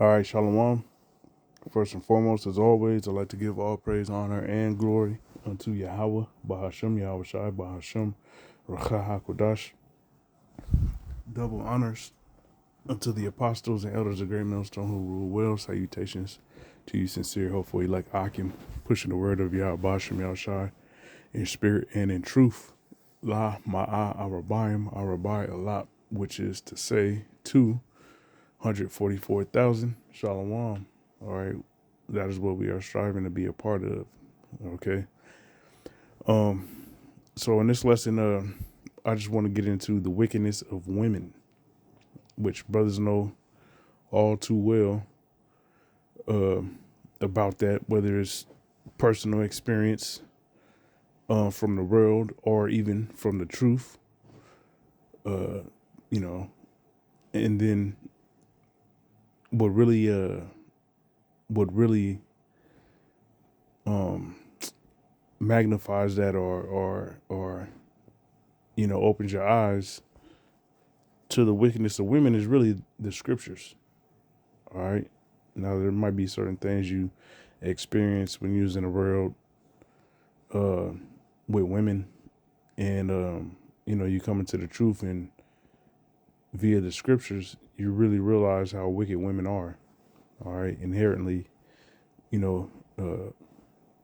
All right, Shalom. First and foremost, as always, I'd like to give all praise, honor, and glory unto Yahweh, Bahashem, Yahweh Shai, Bahashem, Racha HaKodash. Double honors unto the apostles and elders of Great Millstone who rule well. Salutations to you, sincere, hopefully, like Akim, pushing the word of Yahweh, Bahashem, Yahweh Shai, in spirit and in truth. La Ma'a Arabayim, Arabai Alat, which is to say, 244,000. Shalom. All right. That is what we are striving to be a part of. Okay. So in this lesson, I just want to get into the wickedness of women, which brothers know all too well about that, whether it's personal experience from the world or even from the truth, you know, and then what really magnifies that or opens your eyes to the wickedness of women is really the scriptures. All right. Now there might be certain things you experience when you're in the world with women, and you come into the truth, and via the scriptures you really realize how wicked women are. All right. Inherently,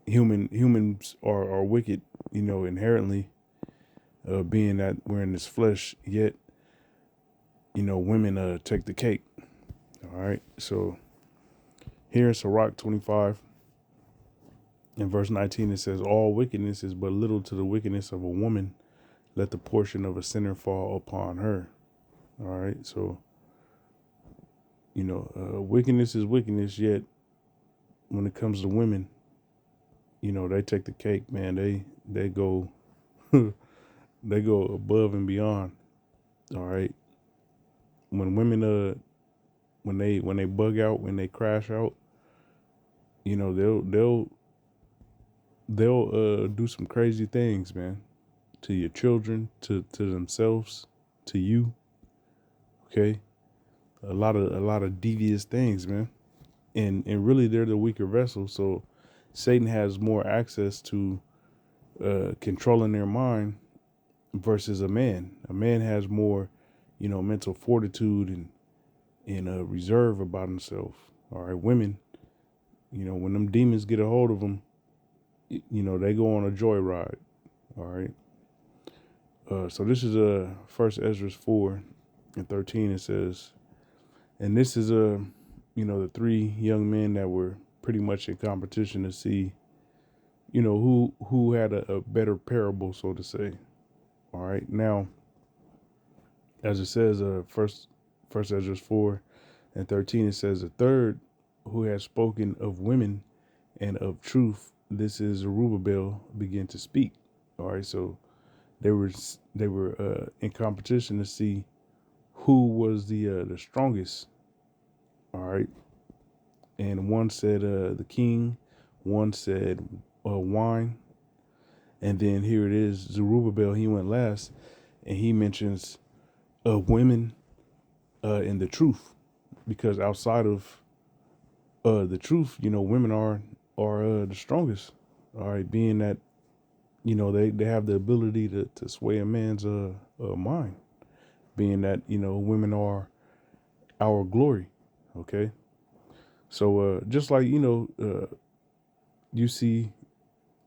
humans are wicked, inherently, being that we're in this flesh, yet women take the cake. All right. So here in Sirach 25 in verse 19, it says, all wickedness is but little to the wickedness of a woman. Let the portion of a sinner fall upon her. All right. So, wickedness is wickedness, yet when it comes to women, they take the cake, man. They go, they go above and beyond. All right. When women, when they bug out, when they crash out, they'll do some crazy things, man, to your children, to themselves, to you. Okay. A lot of devious things, man. And really they're the weaker vessel. So Satan has more access to controlling their mind versus a man. A man has more, mental fortitude and reserve about himself. All right. Women, when them demons get a hold of them, they go on a joyride. All right. So this is First Ezra 4:13. It says, and this is the three young men that were pretty much in competition to see, who had a better parable, so to say. All right. Now, as it says, First Ezra 4:13, it says, the third who has spoken of women and of truth, this is Zerubbabel, began to speak. All right. So they were in competition to see who was the strongest. All right. And one said the king, one said wine, and then here it is, Zerubbabel, he went last, and he mentions women in the truth, because outside of the truth, women are the strongest. All right, being that they have the ability to sway a man's mind, being that women are our glory. Okay. So just like you see,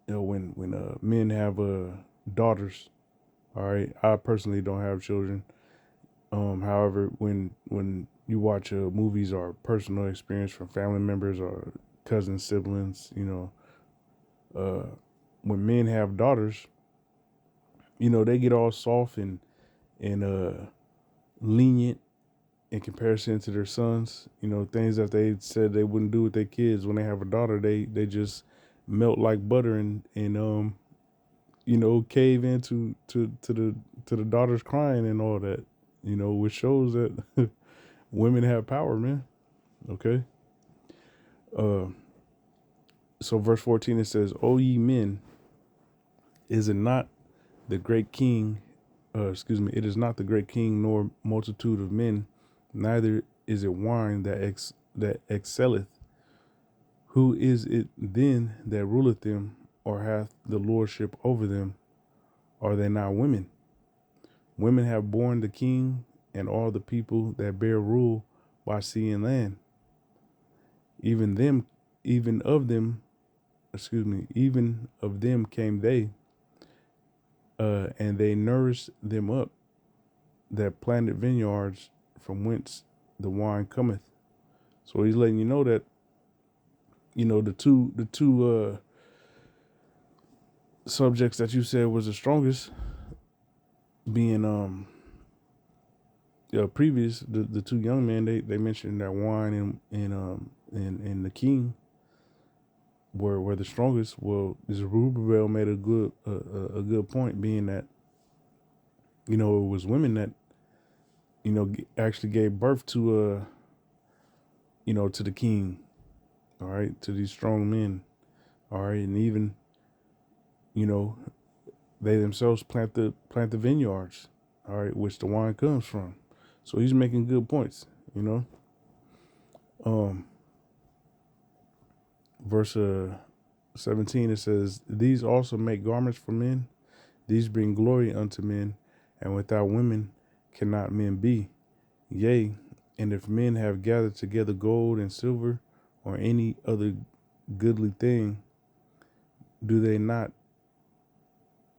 when men have daughters. All right, I personally don't have children. However, when you watch movies or personal experience from family members or cousins, siblings, when men have daughters, they get all soft and lenient in comparison to their sons. Things that they said they wouldn't do with their kids. When they have a daughter, they just melt like butter and cave into to the daughters crying and all that. Which shows that women have power, man. Okay. So verse 14, it says, "O ye men, is it not the great king? It is not the great king, nor multitude of men, neither is it wine that that excelleth. Who is it then that ruleth them, or hath the lordship over them? Are they not women? Women have borne the king and all the people that bear rule by sea and land. Even them, even of them, even of them came they, and they nourished them up that planted vineyards from whence the wine cometh. So he's letting you know that, the two subjects that you said was the strongest, being previous, the two young men, they mentioned that wine and the king were the strongest. Well, Zerubbabel made a good point, being that it was women that actually gave birth to to the king, all right, to these strong men, all right, and even you know they themselves plant the vineyards, all right, which the wine comes from. So he's making good points, um verse 17, it says, these also make garments for men, these bring glory unto men, and without women cannot men be. Yea, and if men have gathered together gold and silver or any other goodly thing, do they not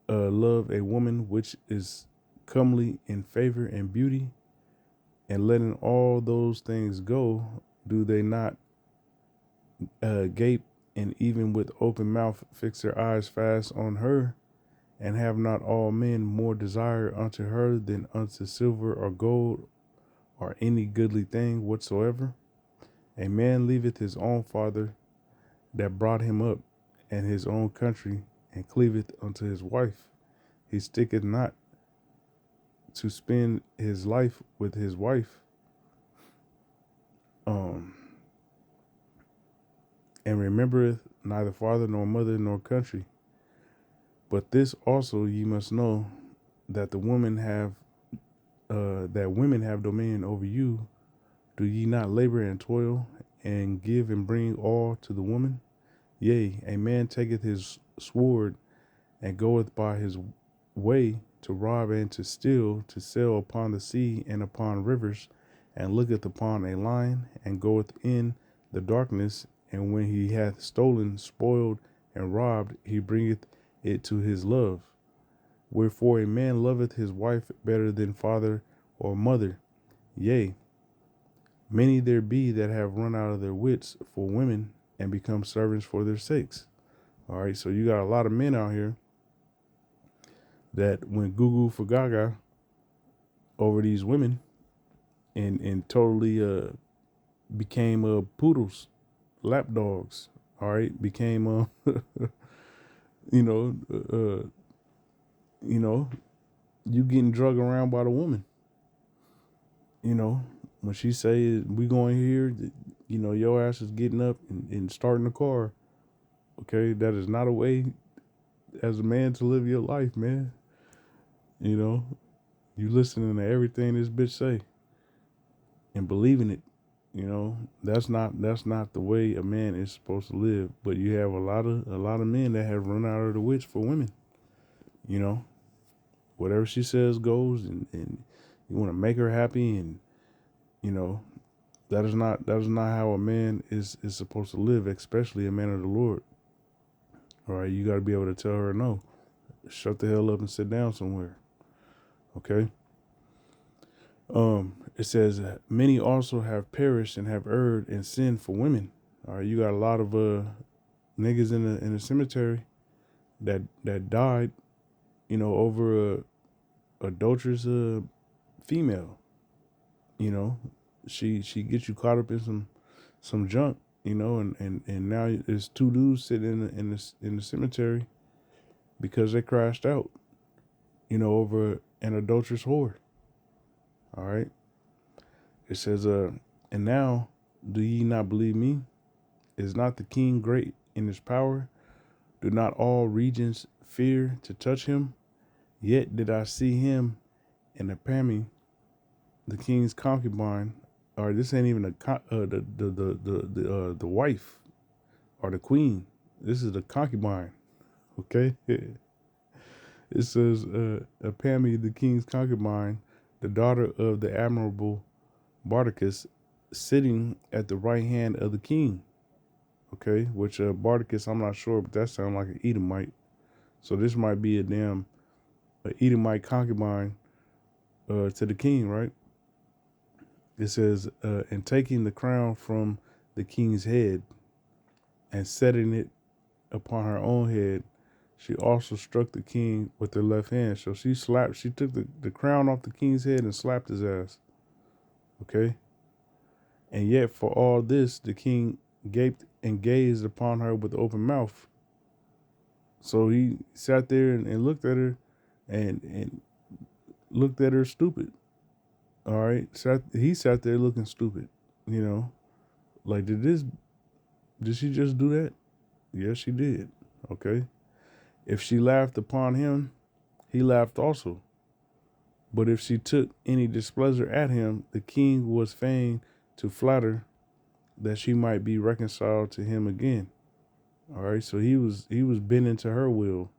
love a woman which is comely in favor and beauty? And letting all those things go, do they not gape, and even with open mouth fix their eyes fast on her? And have not all men more desire unto her than unto silver or gold or any goodly thing whatsoever? A man leaveth his own father that brought him up, and his own country, and cleaveth unto his wife. He sticketh not to spend his life with his wife, um, and remembereth neither father nor mother nor country. But this also ye must know, that the women have women have dominion over you. Do ye not labor and toil, and give and bring all to the woman? Yea, a man taketh his sword, and goeth by his way to rob and to steal, to sail upon the sea and upon rivers, and looketh upon a lion, and goeth in the darkness, and when he hath stolen, spoiled, and robbed, he bringeth it to his love. Wherefore a man loveth his wife better than father or mother. Yea, many there be that have run out of their wits for women, and become servants for their sakes. All right, so you got a lot of men out here that went goo goo for gaga over these women, and totally became poodles, lap dogs. All right, became you know uh, you know you getting drugged around by the woman. When she say we going here, your ass is getting up and starting the car. Okay, that is not a way as a man to live your life, man. You know, you listening to everything this bitch say and believing it. That's not the way a man is supposed to live. But you have a lot of men that have run out of the wits for women. You know, whatever she says goes, and you want to make her happy, and you know that is not how a man is supposed to live, especially a man of the Lord. All right, you got to be able to tell her no, shut the hell up and sit down somewhere. Okay. It says many also have perished and have erred and sinned for women. All right, you got a lot of niggas in the cemetery that died, over a adulterous female. You know, she gets you caught up in some junk, and now there's two dudes sitting in the cemetery because they crashed out, over an adulterous whore. All right. It says, and now do ye not believe me? Is not the king great in his power? Do not all regions fear to touch him? Yet did I see him and Apami, the king's concubine, All right, this ain't even the wife or the queen. This is the concubine. Okay, it says Pammy, the king's concubine, the daughter of the admirable Bardicus, sitting at the right hand of the king. Okay, which Bardicus, I'm not sure, but that sounds like an Edomite. So this might be a Edomite concubine to the king, right? It says, and taking the crown from the king's head and setting it upon her own head, she also struck the king with her left hand. So she took the crown off the king's head and slapped his ass. Okay? And yet for all this, the king gaped and gazed upon her with open mouth. So he sat there and looked at her and looked at her stupid. All right? He sat there looking stupid, you know? Like, did she just do that? Yes, she did. Okay? If she laughed upon him, he laughed also. But if she took any displeasure at him, the king was fain to flatter that she might be reconciled to him again. All right, so he was bending to her will.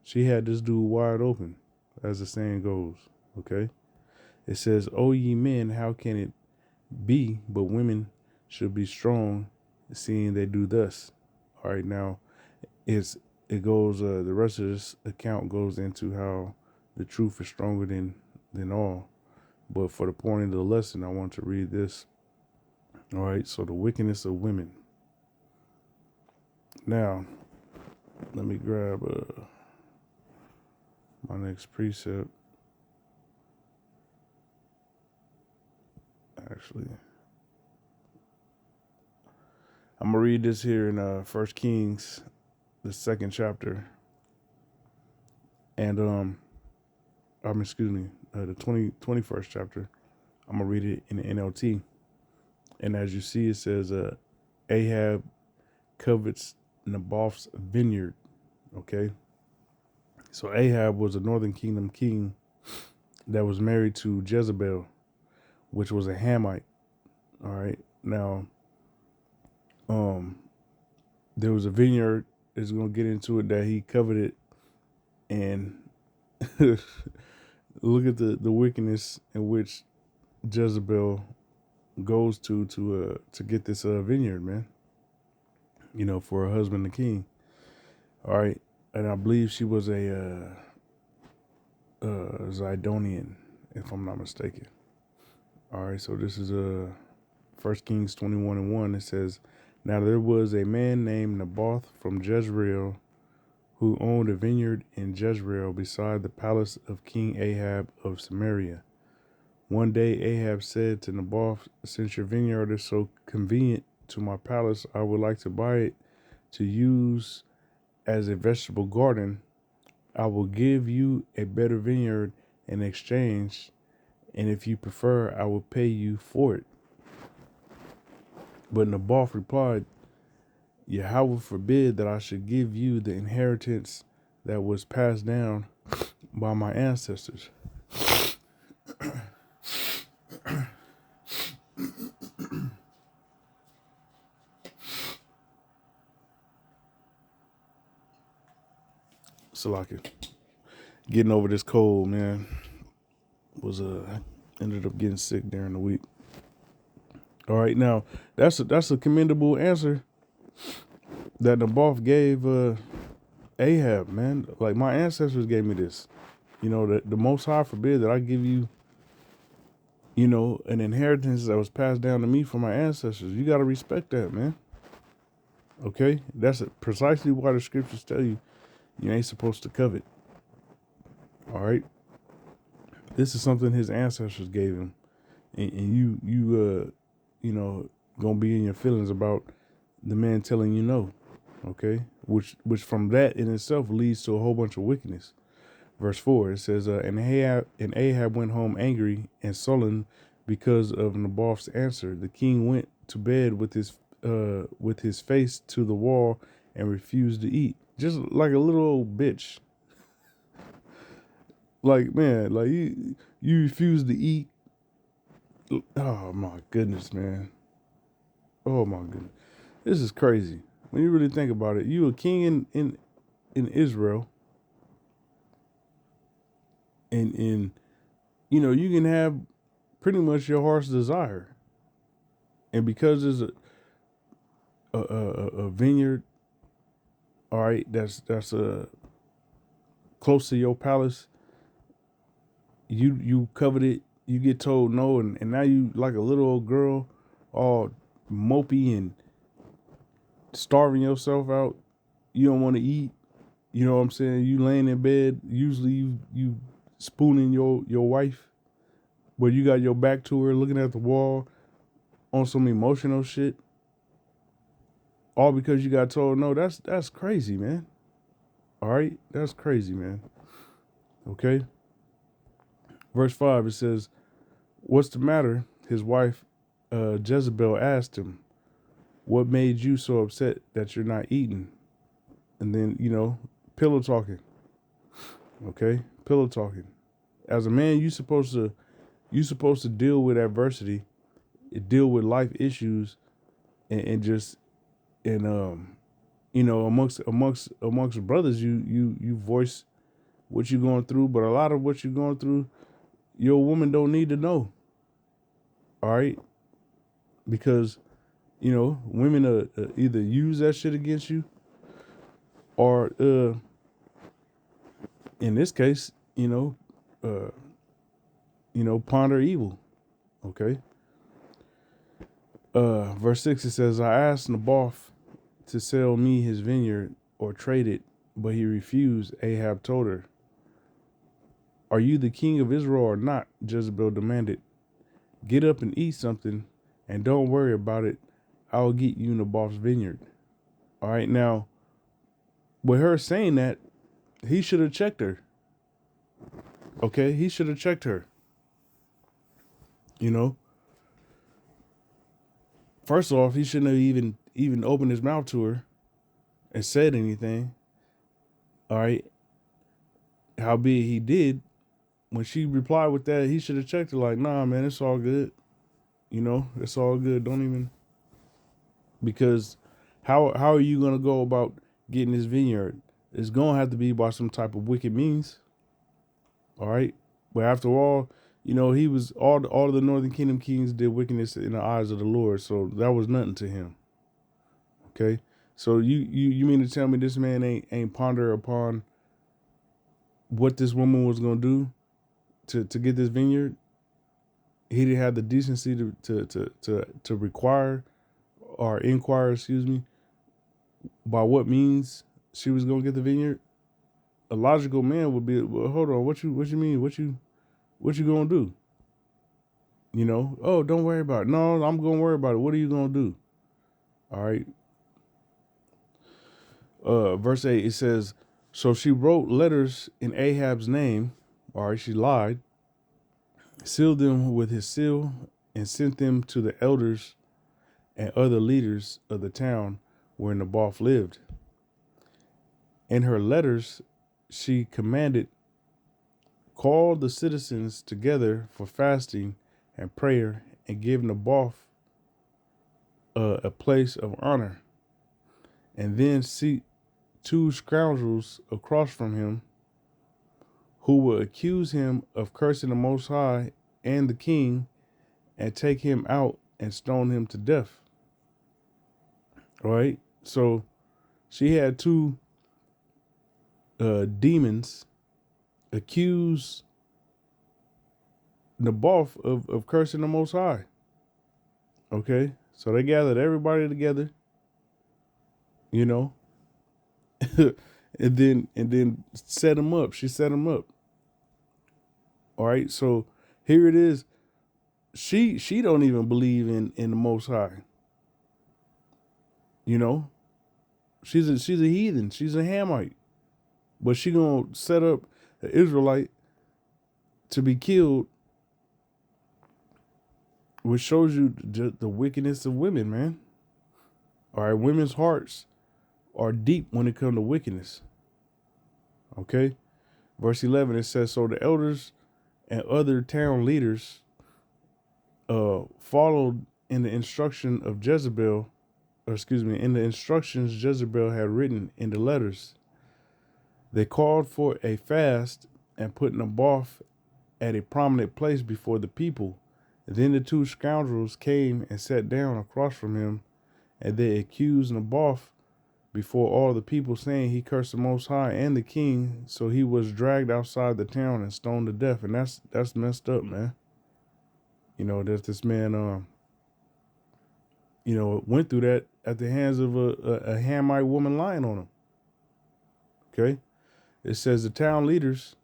She had this dude wide open, as the saying goes. Okay, it says, "O ye men, how can it be? But women should be strong, seeing they do thus." All right, now it goes. The rest of this account goes into how the truth is stronger than all. But for the point of the lesson, I want to read this. All right, so the wickedness of women. Now, let me grab my next precept. Actually, I'm gonna read this here in 1 Kings, the second chapter, and excuse me, the 21st chapter. I'm gonna read it in the NLT, and as you see, it says, Ahab covets Naboth's vineyard. Okay, so Ahab was a northern kingdom king that was married to Jezebel, which was a Hamite. All right, now, there was a vineyard. Is gonna get into it that he coveted, and look at the wickedness in which Jezebel goes to get this vineyard, man. You know, for her husband, the king. All right, and I believe she was a Zidonian, if I'm not mistaken. All right, so this is 1 Kings 21:1. It says, "Now there was a man named Naboth from Jezreel, who owned a vineyard in Jezreel beside the palace of King Ahab of Samaria. One day Ahab said to Naboth, 'Since your vineyard is so convenient to my palace, I would like to buy it to use as a vegetable garden. I will give you a better vineyard in exchange, and if you prefer, I will pay you for it.' But Naboth replied, 'Yahweh forbid that I should give you the inheritance that was passed down by my ancestors.'" Salaki. Getting over this cold, man. Was ended up getting sick during the week. All right, now that's a commendable answer that Naboth gave Ahab, man. Like, my ancestors gave me this. You know, that the Most High forbid that I give you, you know, an inheritance that was passed down to me from my ancestors. You got to respect that, man. Okay? That's precisely why the scriptures tell you ain't supposed to covet. All right? This is something his ancestors gave him. And you know, gonna be in your feelings about the man telling you no. Okay? Which from that in itself leads to a whole bunch of wickedness. Verse 4, it says, and Ahab went home angry and sullen because of Naboth's answer. The king went to bed with his face to the wall and refused to eat. Just like a little old bitch. Like, man, like you refuse to eat, Oh my goodness, man. Oh my goodness. This is crazy. When you really think about it, you a king in Israel, and you can have pretty much your heart's desire. And because there's a vineyard, all right, that's close to your palace, you covet it, you get told no, and now you like a little old girl, all mopey and starving yourself out. You don't want to eat. You know what I'm saying? You laying in bed. Usually you spooning your wife, where you got your back to her, looking at the wall on some emotional shit, all because you got told no. That's crazy, man. All right, that's crazy, man. Okay. Verse 5, it says, "What's the matter?" His wife, Jezebel, asked him, "What made you so upset that you're not eating?" And then, pillow talking. Okay, pillow talking. As a man, you supposed to deal with adversity, deal with life issues, and just and amongst brothers, you voice what you're going through. But a lot of what you're going through, your woman don't need to know. All right, because women either use that shit against you, or in this case, uh, ponder evil. Okay. Verse 6, it says, "I asked Naboth to sell me his vineyard or trade it, but he refused." Ahab told her, "Are you the king of Israel or not?" Jezebel demanded. "Get up and eat something, and don't worry about it. I'll get you Naboth's vineyard." All right, now, with her saying that, he should have checked her. Okay, he should have checked her. You know, first off, he shouldn't have even opened his mouth to her and said anything. All right, howbeit he did. When she replied with that, he should have checked her like, "Nah, man, it's all good. It's all good. Don't even." Because how are you gonna go about getting this vineyard? It's gonna have to be by some type of wicked means. All right, but after all, he was all of the Northern Kingdom kings did wickedness in the eyes of the Lord, so that was nothing to him. Okay, so you mean to tell me this man ain't ponder upon what this woman was gonna do to get this vineyard? He didn't have the decency to require or inquire, excuse me, by what means she was gonna get the vineyard. A logical man would be, "Well, hold on, what you mean? What you gonna do?" "Oh, don't worry about it." "No, I'm gonna worry about it. What are you gonna do?" All right. Verse 8, it says, "So she wrote letters in Ahab's name." All right, she lied, "sealed them with his seal, and sent them to the elders and other leaders of the town where Naboth lived. In her letters, she commanded, 'Call the citizens together for fasting and prayer, and give Naboth a place of honor, and then seat two scoundrels across from him who will accuse him of cursing the Most High and the king, and take him out and stone him to death." All right. So she had two demons accuse Naboth of cursing the Most High. Okay. So they gathered everybody together, you know, and then set him up. She set him up. All right. So here it is. She don't even believe in the Most High. You know, she's a heathen. She's a Hamite, but she gonna set up an Israelite to be killed, which shows you the wickedness of women, man. All right, women's hearts are deep when it comes to wickedness. Okay, verse 11, it says, "So the elders and other town leaders followed in the instruction of Jezebel, or excuse me, in the instructions Jezebel had written in the letters. They called for a fast and put Naboth at a prominent place before the people. Then the two scoundrels came and sat down across from him, and they accused Naboth before all the people, saying he cursed the Most High and the king. So he was dragged outside the town and stoned to death. And that's messed up, man. You know, that this man, went through that at the hands of a Hamite woman lying on him. Okay? It says the town leaders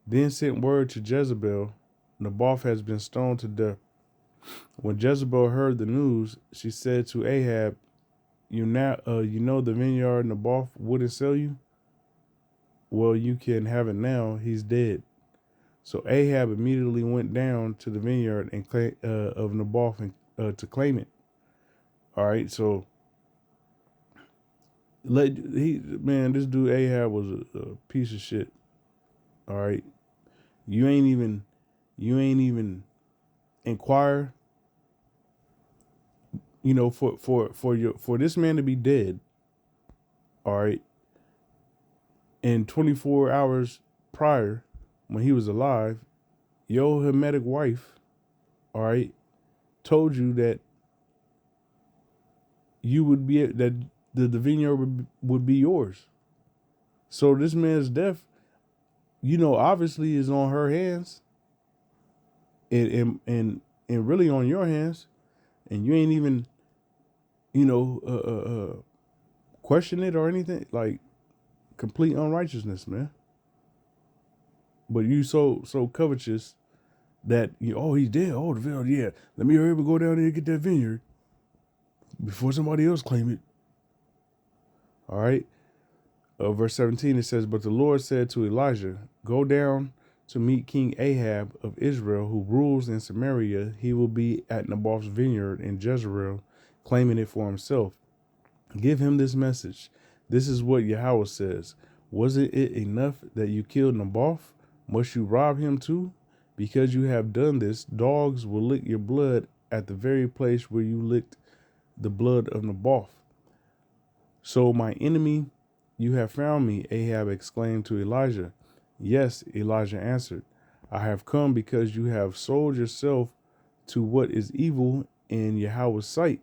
then sent word to Jezebel, Naboth has been stoned to death. When Jezebel heard the news, she said to Ahab, you know the vineyard Naboth wouldn't sell you? Well, you can have it now. He's dead. So Ahab immediately went down to the vineyard and of Naboth to claim it. All right, so this dude Ahab was a piece of shit. All right, you ain't even inquire. You know, for this man to be dead. All right, in 24 hours prior, when he was alive, your Hamitic wife, all right, told you that you would be that the vineyard would be yours. So this man's death, obviously is on her hands, and really on your hands, and you ain't even, question it or anything. Like complete unrighteousness, man. But you so covetous that he's dead. Oh, the vineyard, yeah. Let me hurry up and go down there and get that vineyard before somebody else claim it. All right. Verse 17, it says, but the Lord said to Elijah, go down to meet King Ahab of Israel, who rules in Samaria. He will be at Naboth's vineyard in Jezreel, claiming it for himself. Give him this message. This is what Yahweh says. Wasn't it enough that you killed Naboth? Must you rob him too? Because you have done this, dogs will lick your blood at the very place where you licked the blood of Naboth. So my enemy, you have found me, Ahab exclaimed to Elijah. Yes, Elijah answered, I have come because you have sold yourself to what is evil in Yahweh's sight.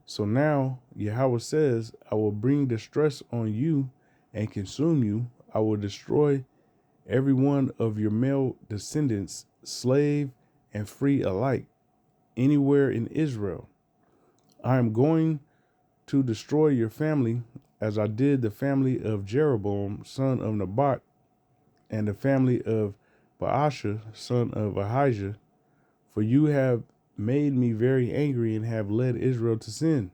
So now Yahweh says, I will bring distress on you and consume you. I will destroy every one of your male descendants, slave and free alike, anywhere in Israel. I am going to destroy your family as I did the family of Jeroboam, son of Nebat, and the family of Baasha, son of Ahijah, for you have made me very angry and have led Israel to sin.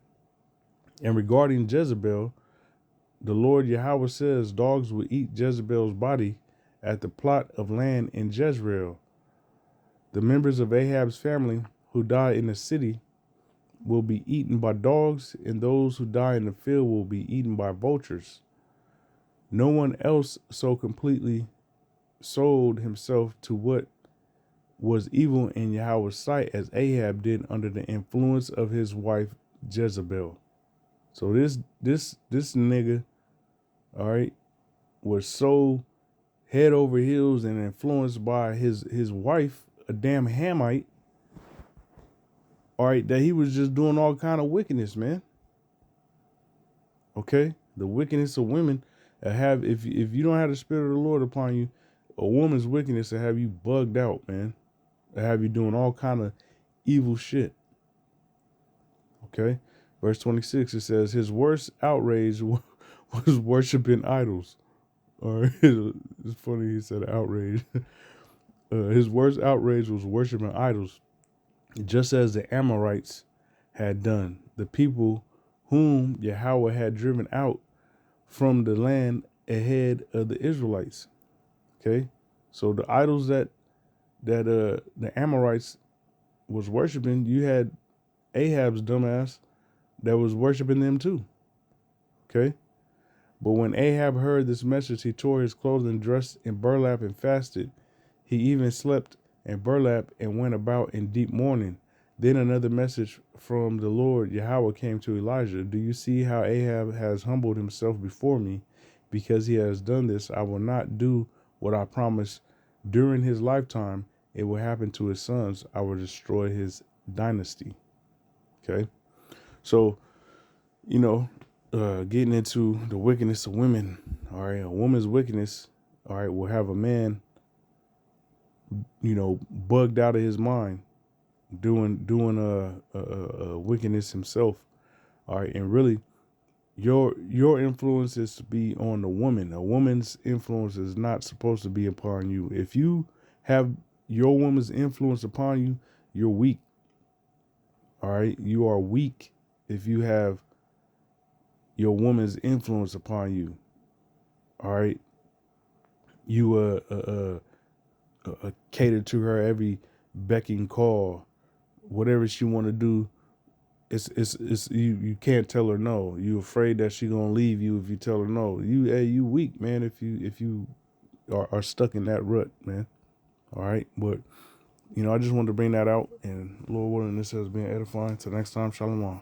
And regarding Jezebel, the Lord Yahweh says, dogs will eat Jezebel's body at the plot of land in Jezreel. The members of Ahab's family who die in the city will be eaten by dogs, and those who die in the field will be eaten by vultures. No one else so completely sold himself to what was evil in Yahweh's sight as Ahab did under the influence of his wife Jezebel. So this nigga, all right, was so head over heels and influenced by his wife, a damn Hamite, all right, that he was just doing all kind of wickedness, man. Okay, the wickedness of women have if you don't have the spirit of the Lord upon you, a woman's wickedness will have you bugged out, man. Will have you doing all kind of evil shit. Okay, verse 26, it says his worst outrage was worshiping idols. All right, it's funny he said outrage. His worst outrage was worshiping idols, just as the Amorites had done, the people whom Yahweh had driven out from the land ahead of the Israelites. Okay, so the idols that the Amorites was worshiping, you had Ahab's dumbass that was worshiping them too. Okay, but when Ahab heard this message, he tore his clothes and dressed in burlap and fasted. He even slept and burlap and went about in deep mourning. Then another message from the Lord Yahweh came to Elijah. Do you see how Ahab has humbled himself before me? Because he has done this, I will not do what I promised during his lifetime. It will happen to his sons. I will destroy his dynasty. Okay. So, you know, getting into the wickedness of women. All right. A woman's wickedness, all right, will have a man, bugged out of his mind, doing a wickedness himself. All right. And really, your influence is to be on the woman. A woman's influence is not supposed to be upon you. If you have your woman's influence upon you, you're weak. All right. You are weak if you have your woman's influence upon you. All right. You cater to her every becking call, whatever she want to do. It's you can't tell her no. You afraid that she gonna leave you if you tell her no. You weak, man. If you are stuck in that rut, man. All right, but I just wanted to bring that out, and Lord willing, this has been edifying. Till next time, shalom.